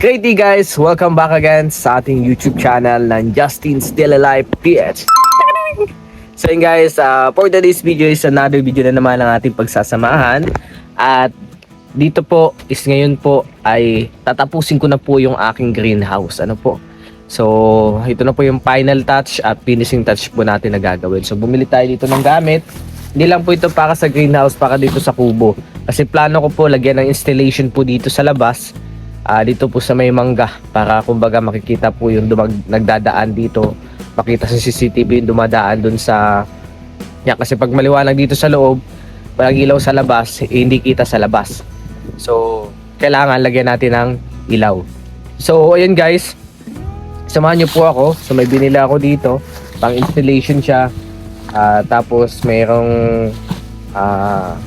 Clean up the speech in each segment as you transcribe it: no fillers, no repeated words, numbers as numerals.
Great day guys! Welcome back again sa ating YouTube channel ng Justin's Daily Life PH. So yun guys, for today's video is another video na naman ng ating pagsasamahan. At dito po is ngayon po ay tatapusin ko na po yung aking greenhouse. Ano po? So ito na po yung final touch at finishing touch po natin na gagawin. So bumili tayo dito ng gamit. Hindi lang po ito para sa greenhouse, para dito sa kubo. Kasi plano ko po lagyan ng installation po dito sa labas. Dito po sa may mangga, para kumbaga makikita po yung nagdadaan dito, makita sa CCTV yung dumadaan dun sa kasi pag maliwanag dito sa loob, walang ilaw sa labas, hindi kita sa labas. So kailangan lagyan natin ng ilaw. So ayun guys, samahan nyo po ako. So may binili ako dito, pang installation siya. Tapos mayroong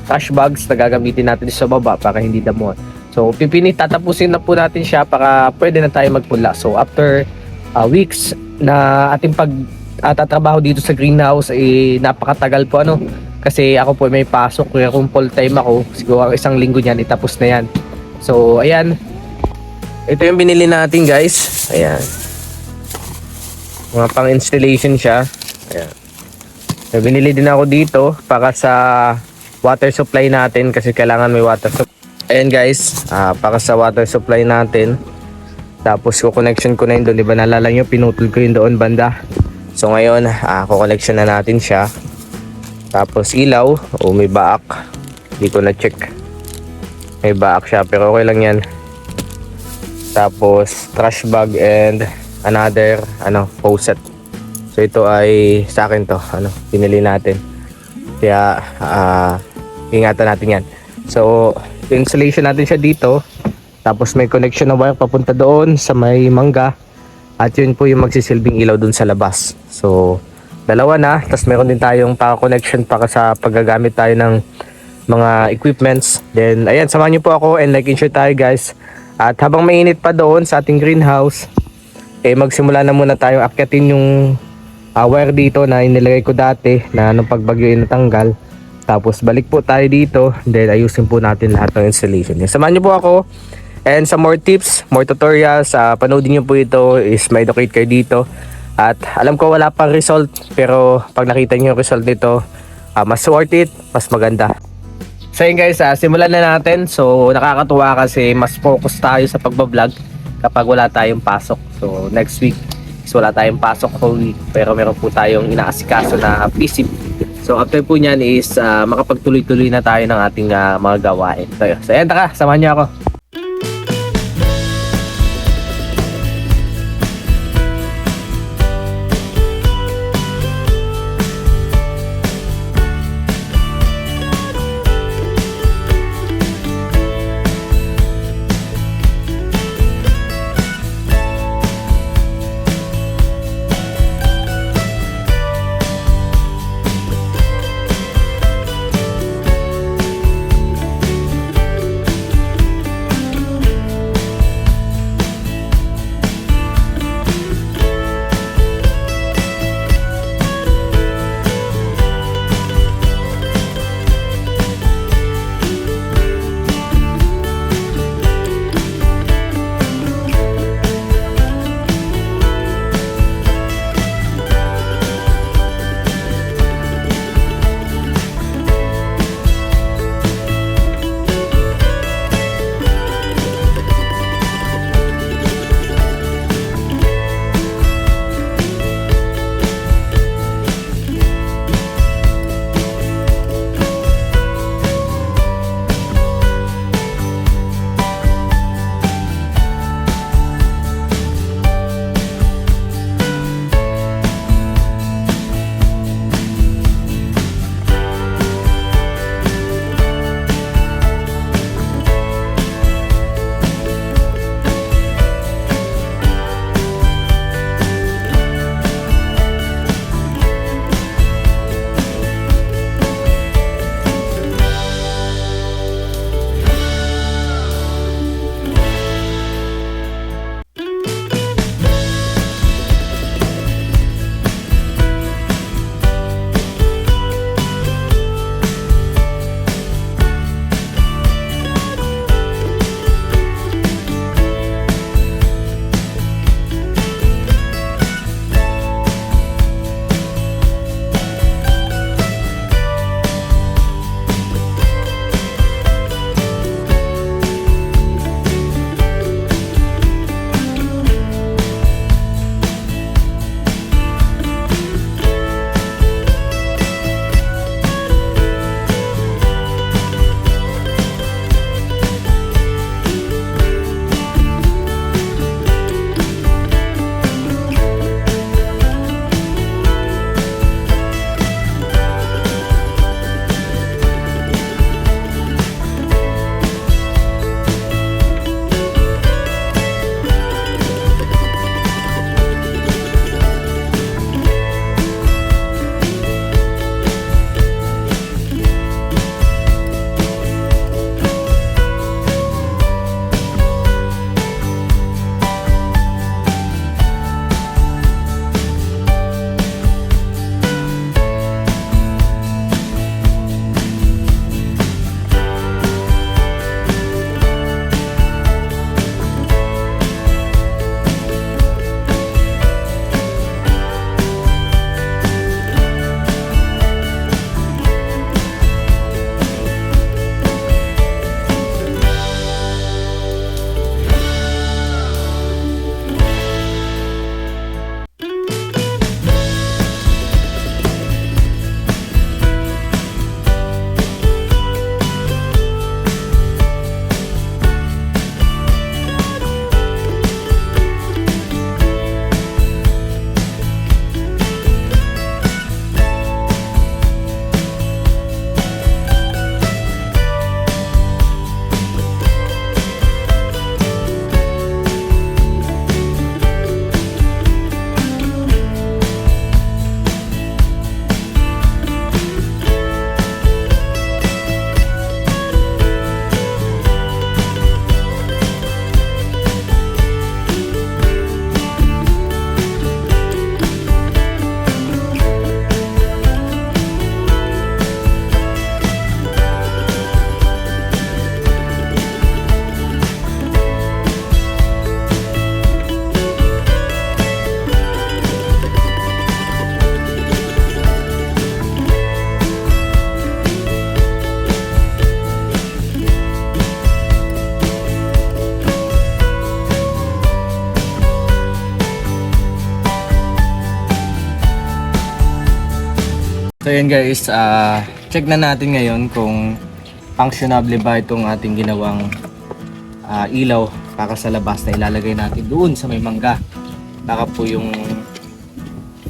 trash bags na gagamitin natin sa baba para hindi damuhan. So tatapusin na po natin siya para pwede na tayo magpula. So after weeks na ating tatrabaho dito sa greenhouse, napakatagal po kasi ako po may pasok, kaya kung full time ako, siguro isang linggo niyan itapos na yan. So ayan, ito yung binili natin guys. Ayan, mga pang installation siya. Ayan, so, binili din ako dito para sa water supply natin, kasi kailangan may water supply. Ayan guys, para sa water supply natin. Tapos connection ko na yun doon, diba nalala nyo, pinutol ko yun doon banda. So ngayon, connection na natin siya. Tapos ilaw, may baak, hindi ko na check. May baak siya pero okay lang yan. Tapos trash bag and another faucet. So ito ay sa akin to, pinili natin. Kaya ingatan natin yan. So installation natin siya dito. Tapos may connection na wire papunta doon sa may mangga. At yun po yung magsisilbing ilaw doon sa labas. So dalawa na. Tapos meron din tayong connection para sa paggagamit tayo ng mga equipments. Then ayan, samahan nyo po ako and like and share tayo guys. At habang mainit pa doon sa ating greenhouse, magsimula na muna tayong akyatin yung wire dito na inilagay ko dati na nung pagbagyo yung natanggal. Tapos balik po tayo dito, then ayusin po natin lahat ng installation. Samahan niyo po ako, and some more tips, more tutorials, panoodin niyo po ito, is may educate kayo dito. At alam ko wala pang result, pero pag nakita niyo yung result nito, mas worth it, mas maganda. So yun guys, simulan na natin. So nakakatuwa kasi mas focus tayo sa pagbablog kapag wala tayong pasok. So next week is wala tayong pasok whole week, pero meron po tayong inaasikaso na visit. So after po nyan is makapagtuloy-tuloy na tayo ng ating mga gawain. So ayan, taka, samahan niyo ako. So yun guys, check na natin ngayon kung functionable ba itong ating ginawang ilaw para sa labas na ilalagay natin doon sa may mangga. Baka po yung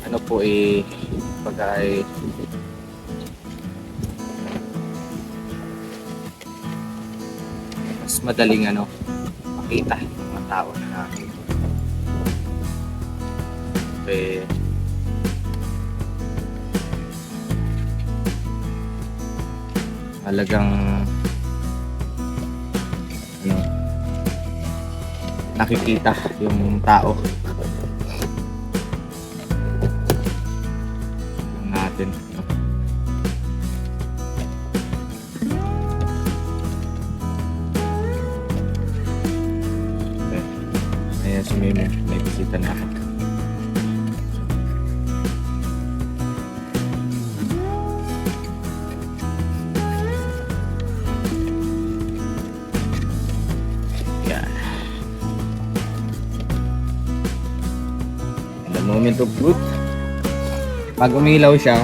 ano po pagka mas madaling makita ng mga tao na natin. Talagang nakikita yung tao yung natin. Ayan si Mimi, may bisita na ako. Moment of truth. Pag umilaw siya,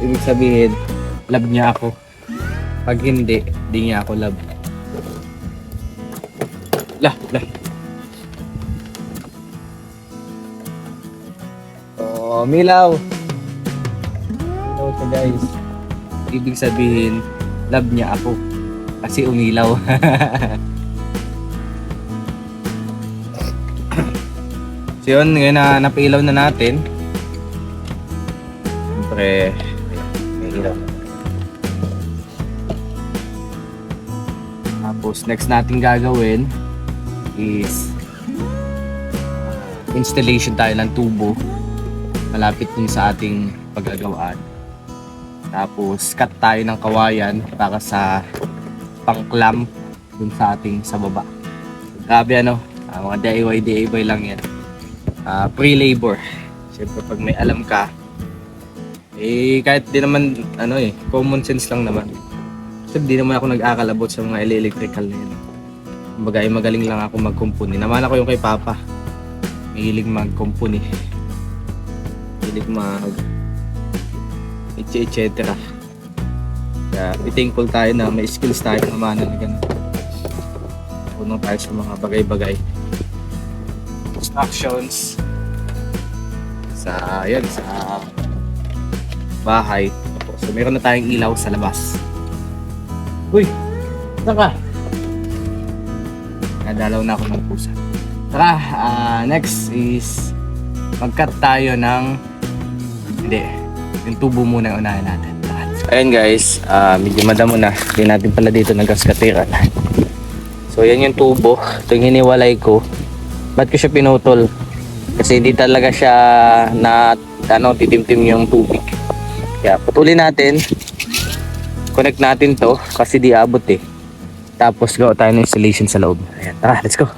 ibig sabihin love niya ako. Pag hindi, di niya ako love. Lah. Oh, umilaw. Umilaw siya guys. Ibig sabihin love niya ako kasi umilaw. So yun, ngayon na napailaw na natin. Siyempre, may ilaw. Tapos next natin gagawin is installation tayo ng tubo malapit dun sa ating paggagawaan. Tapos cut tayo ng kawayan para sa pang-clamp dun sa ating sa baba. Grabe mga DIY lang yan. Pre-labor. Siyempre pag may alam ka, kahit di naman common sense lang naman. Kasi di naman ako nag-akalabot sa mga electrical na yan. Kumbaga magaling lang ako mag-company. Naman ako yung kay Papa. Mahilig mag-company. Mahilig etc. Kaya be thankful tayo na may skills tayo naman na ganun. Unang tayo sa mga bagay-bagay. Actions sa bahay. So meron na tayong ilaw sa labas. Uy, saan ka? Nadalaw na ako ng pusa. Tara, next is mag-cut tayo ng yung tubo muna yung unahin natin. Ayan guys, medyo madamo na. Hindi natin pala dito nag-gaskatiran. So yan yung tubo. Ito yung hiniwalay ko. Ba't ko siya pinutol? Kasi hindi talaga siya na titimtim yung tubig. Kaya putulin natin. Connect natin to kasi di abot Tapos gawa tayo ng installation sa loob. Ayan, tara, let's go.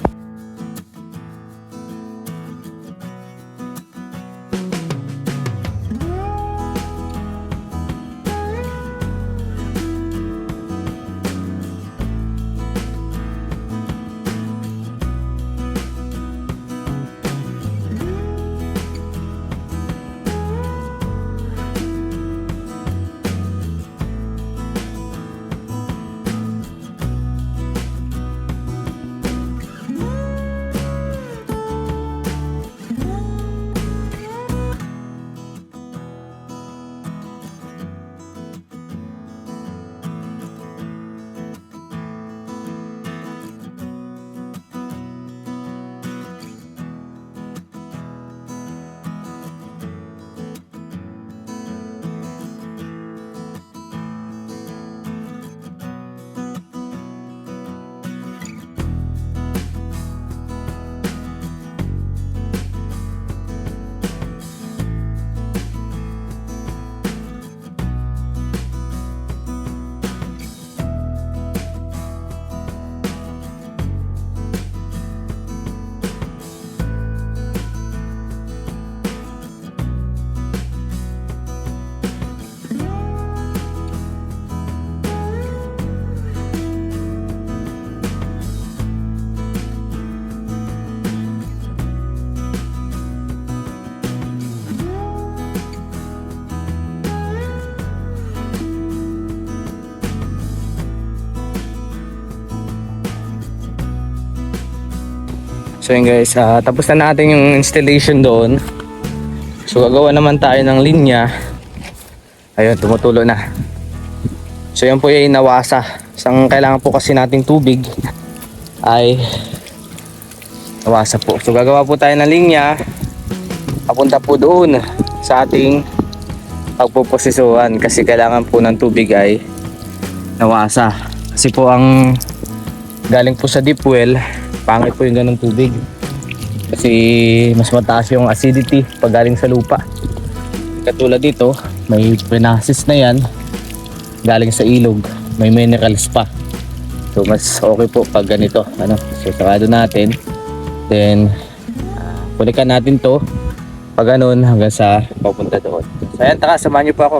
So yun guys, tapos na natin yung installation doon. So gagawa naman tayo ng linya. Ayun, tumutulo na. So yan po yung nawasa. Isang kailangan po kasi nating tubig ay nawasa po. So gagawa po tayo ng linya papunta po doon sa ating pagpuposisuhan kasi kailangan po ng tubig ay nawasa. Kasi po ang galing po sa deep well, pangit po yung ganong tubig. Kasi mas mataas yung acidity pag galing sa lupa. Katulad dito, may pinasis na yan galing sa ilog, may minerals pa. So mas okay po pag ganito, ano. So sakado natin, then kulikan natin to pag ganun hanggang sa papunta doon. So ayan, taka, samahan niyo po ako.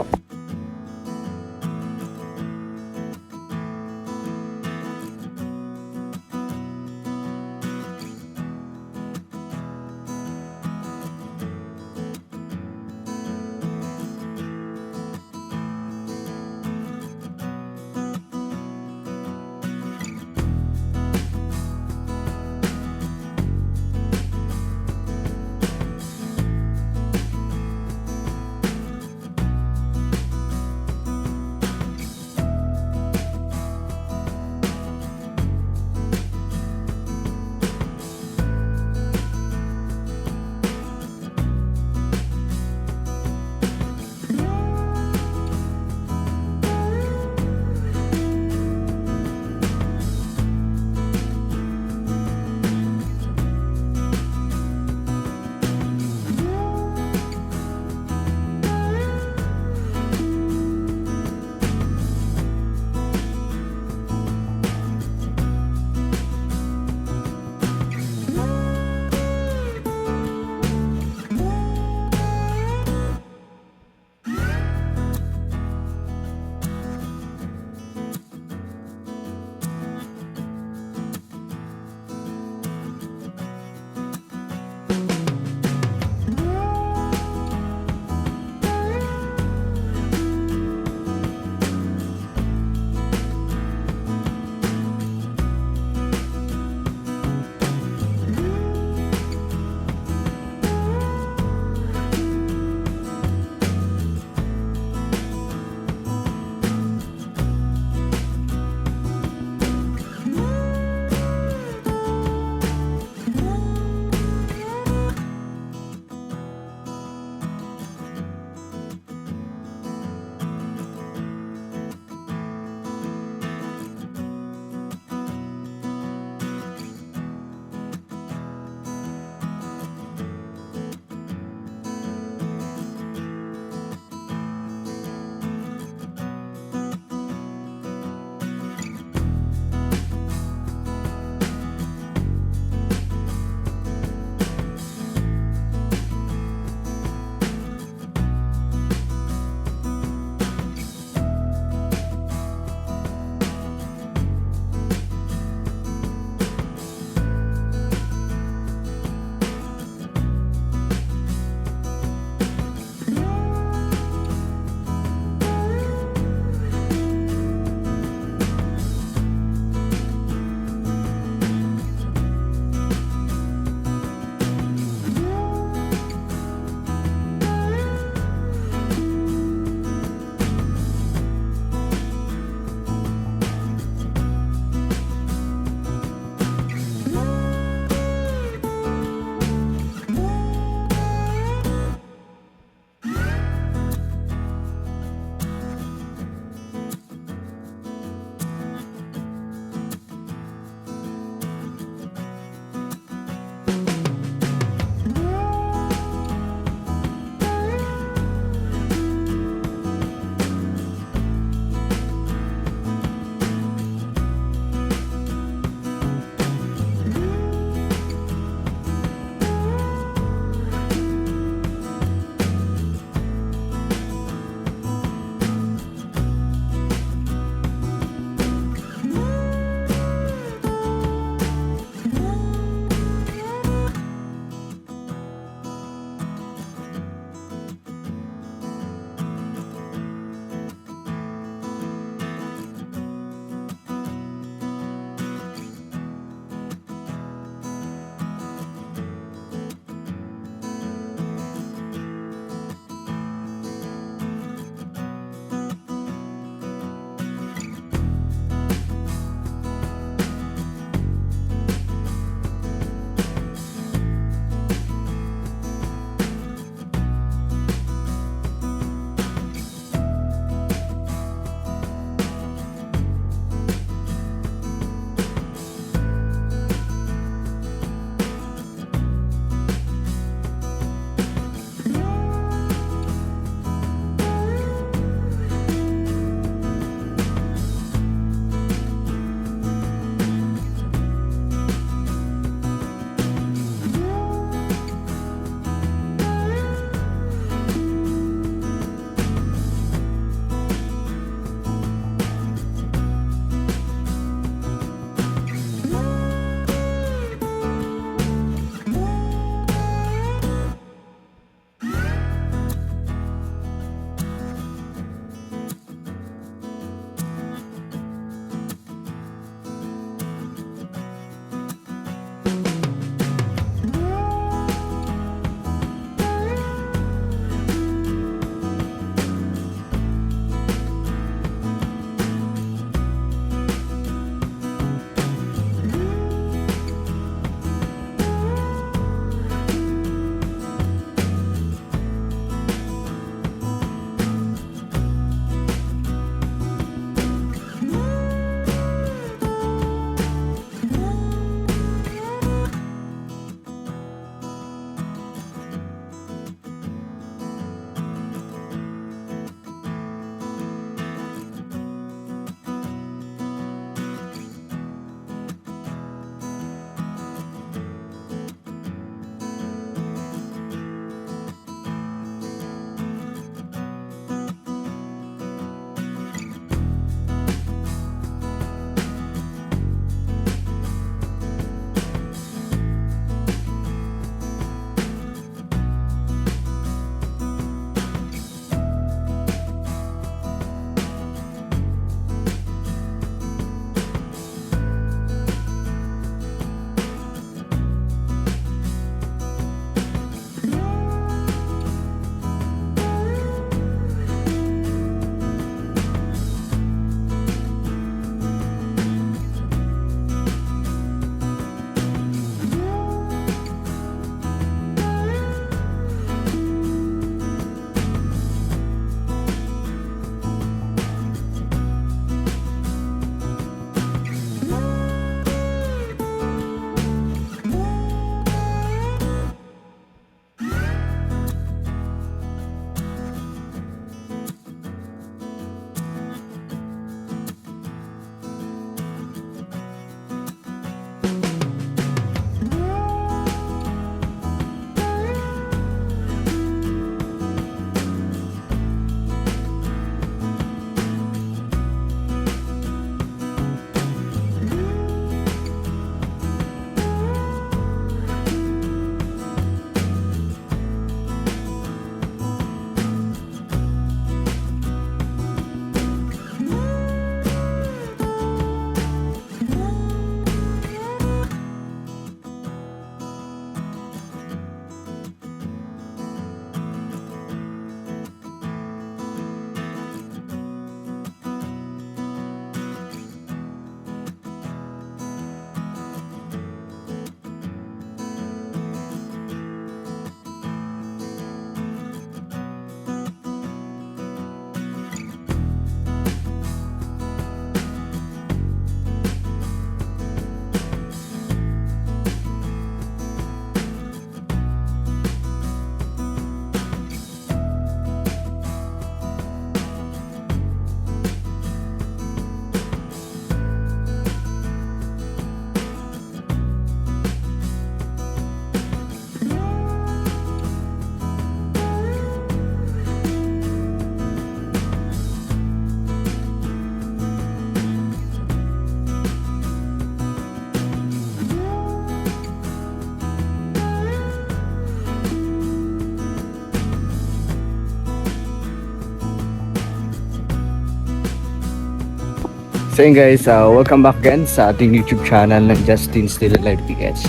So yun guys, welcome back again sa ating YouTube channel ng Justin Still Alive PH.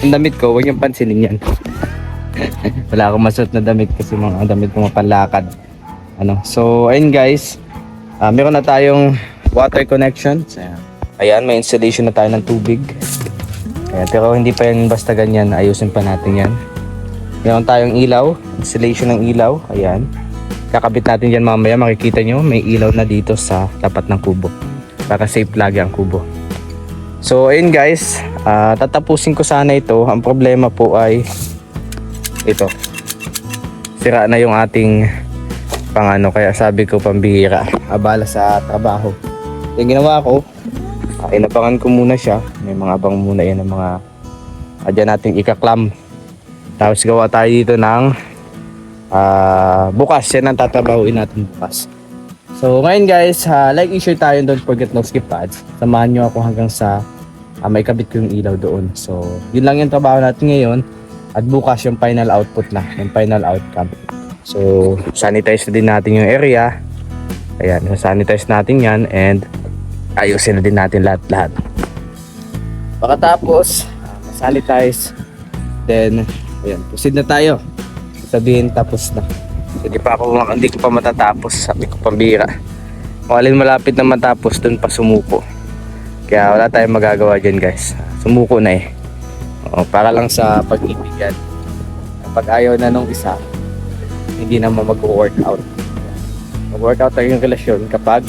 Ang damit ko, huwag niyong pansinin yan. Wala akong masuot na damit kasi mga damit ko mapalakad. So ayun guys, meron na tayong water connection. Ayan, may installation na tayo ng tubig. Ayan, pero hindi pa yan basta ganyan, ayusin pa natin yan. Meron tayong ilaw, installation ng ilaw. Ayan, kakabit natin yan mamaya. Makikita nyo, may ilaw na dito sa tapat ng kubo para safe lagi ang kubo. So ayun guys, tatapusin ko sana ito. Ang problema po ay ito, sira na yung ating pangano, kaya sabi ko pambihira, abala sa trabaho. Yung ginawa ko, inabangan ko muna siya. May mga abang muna yan ng mga dyan nating ikaklam. Tapos gawa tayo dito ng bukas, yan ang tatrabahuin natin bukas. So ngayon guys, like and share tayo, don't forget no skip ads. Samahan nyo ako hanggang sa may kabit ko yung ilaw doon. So yun lang yung trabaho natin ngayon. At bukas yung final output na, yung final outcome. So sanitize na din natin yung area. Ayan, sanitize natin yan and ayusin na din natin lahat-lahat. Pagkatapos sanitize, then ayan, proceed na tayo. Sabihin tapos na. Hindi ko pa matatapos, sabi ko pambira. Kung alin malapit na matapos, dun pa sumuko. Kaya wala tayong magagawa dyan guys. Sumuko na eh. Para lang sa pag-ibig yan. Kapag ayaw na nung isa, hindi naman mag-workout. Mag-workout tayo yung relasyon kapag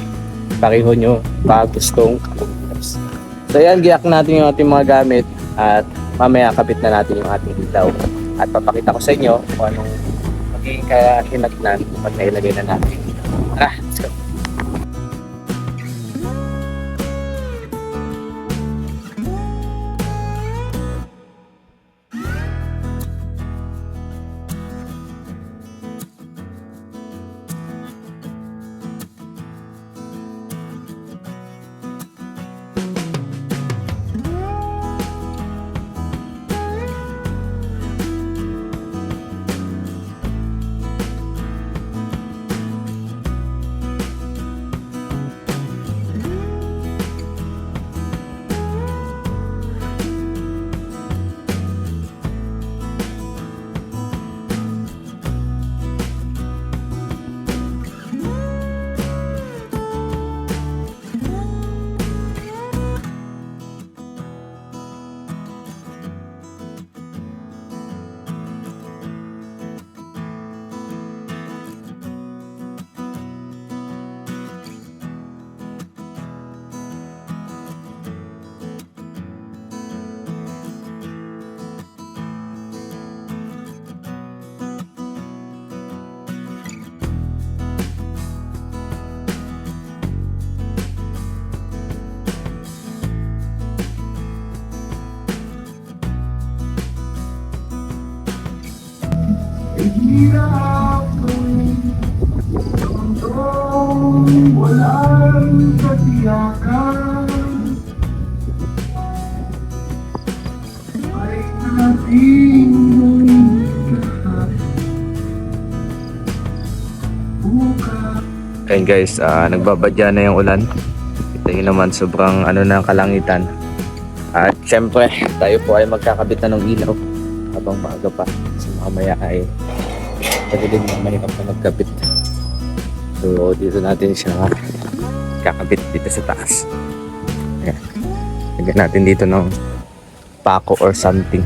pareho nyo pa gustong kumilos. So yan, giyak natin yung ating mga gamit at mamaya kapit na natin yung ating ilaw. At papakita ko sa inyo kung anong magiging kahinatnan pag nailagay na natin. Tara, let's go! Hirap mundong walang katiyakan ay ating lahat bukas. Ayun guys, nagbabadya na yung ulan. Kita nyo naman, sobrang na kalangitan. At syempre, tayo po ay magkakabit na ng ilaw habang maaga pa. Kasi mamaya ay pagdating na mahirap na magkabit. So dito natin siya kakabit dito sa taas. Ayan. Lagyan natin dito ng pako or something.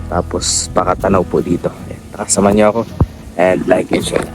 Tapos pakatanaw po dito. Ayan. Tara, samahan niyo ako and like and share.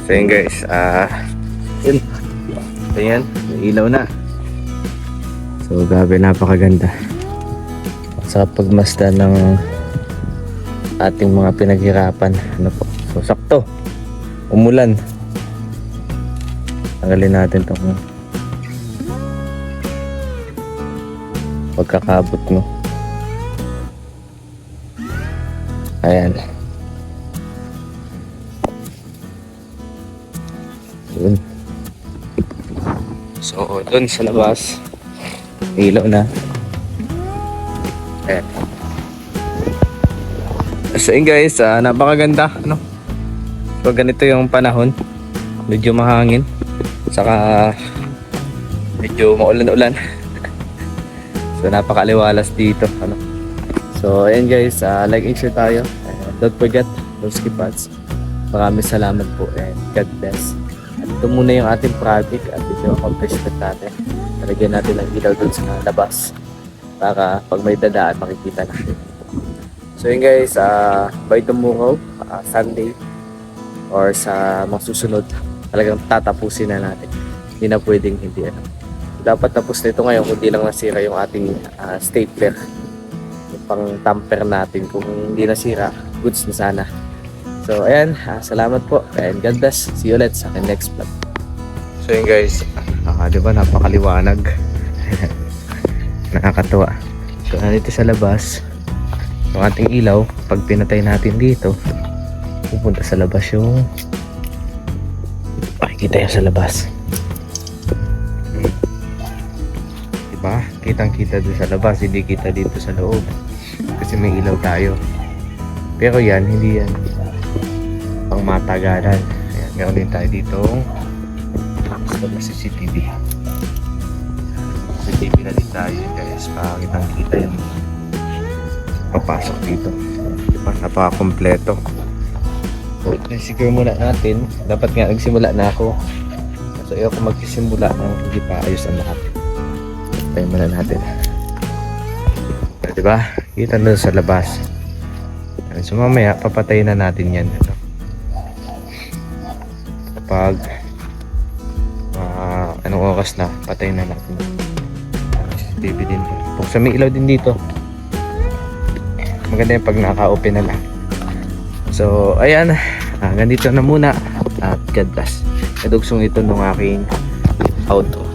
So yun guys, yun. So yan, may ilaw na. So grabe, napakaganda. Sa pagmasdan ng ating mga pinaghirapan. Ano po? So sakto. Umulan. Tanggalin natin itong pagkakabot mo. Ayan. Yun. So, dun sa labas, ilaw na. Ayan. So, yun guys, napakaganda, no? So, ganito yung panahon. Medyo mahangin. Saka, medyo maulan-ulan. So, napakaliwalas dito, ano? So, ayan guys, like and share tayo. Don't forget, don't skip ads. Maraming salamat po and God bless. At ito muna yung ating project at ito yung accomplishment natin. Nalagyan natin ng ilaw dun sa labas para pag may dadaan makikita natin. So yun guys, by tomorrow, Sunday or sa mga susunod, talagang tatapusin na natin. Hindi na pwedeng hindi ano. Dapat tapos na ito ngayon kundi lang nasira yung ating stapler. Yung pang tamper natin. Kung hindi nasira, goods na sana. So ayan, salamat po and God bless. See you ulit sa akin next vlog. So yun guys, diba napakaliwanag. Nakakatuwa. So nandito sa labas yung ating ilaw. Pag pinatay natin dito, pupunta sa labas yung makikita yung sa labas. Diba? Kitang kita doon sa labas, hindi kita dito sa loob kasi may ilaw tayo. Pero yan, hindi yan pang matagalan. Ayan, meron din tayo dito sa CCTV. CCTV na din tayo guys, para kitang kita yung papasok dito. Diba? Napaka-kompleto. So, secure muna natin. Dapat nga nagsimula na ako. So ayoko magsisimula ng hindi pa ayos ang lahat. Tayo muna natin. So, diba? Kita doon sa labas. So mamaya papatayin na natin yan. Kapag anong oras na, patayin na natin. CCTV din. Buksan may ilaw din dito. Maganda yung pag naka-open na lang. So ayan, ganito na muna at God bless. Nadugsong ito nung aking outro.